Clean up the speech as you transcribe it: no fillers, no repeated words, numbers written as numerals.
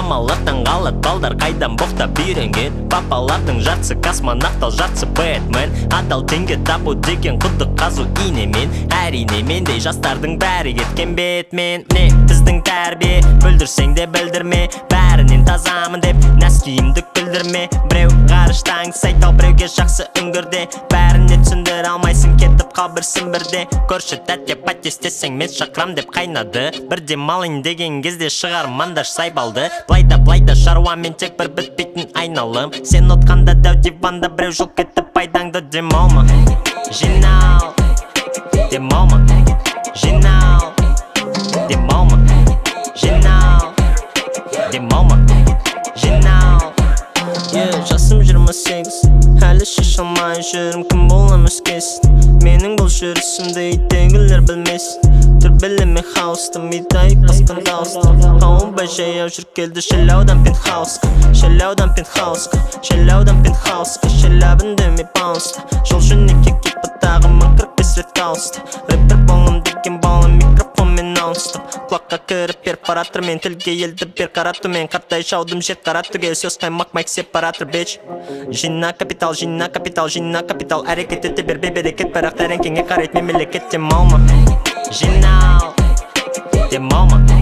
мамалардан қалады балдар қайдан боқтап үйренген. Папалардың жартысы космонавт, ал жартысы Бэтмен. Адал теңге табу деген құдық қазу инемен. Әрине мендей жастардың бәрі кеткен бетмен. Не біздің тәрбие, бүлдірсең де білдірме, бәрінен тазамын деп нәскиімді күлдірме. Біреу ғарыштан сайт, ал біреуге жақсы үңгірде, бәріне түсіндіре алмайсың, кетіп қалбырсың бірде. Көрші тәтте пәттестесең мен шақырам деп қайнады. Бірде малын деген кезде шығармандар сайбалды. Блайда шаруамен тек бір бітпейтін айналым. Сен отқанда дәу диванда біреу жол кетіп пайдаңды демалма. Жинал, демалма. Жинал, демалма. Жинал, демалма. Жинал. Жасым 28, әлі шеше алмай жүрім, кім болам өскесін. Менің бұл жүрісімді үйдегілер білмесін. Дүрбелеме хаусты, мидай басқан дауысты. Қауынбай жаяу жүр келді шелаудан пентхаусқа. Шелаудан пентхаусқа, шелаудан пентхаусқа. Шелабын дөме баунсты, жол жөнеке кепі тағымын 45 рет каусты. Рэпер болым деген балым микрофонмен аунсты. Құлаққа кіріп перфоратор мен тілге елді бер қарату мен. Қартай жаудым жет қарату кел сөз қаймақ майк сепаратор беч. Жина капитал, жина капитал, жина капитал. Әрекет ете бербе берекет, бірақ тәрен кеңе қарайт мемлекет демалма. Жинал, демалма.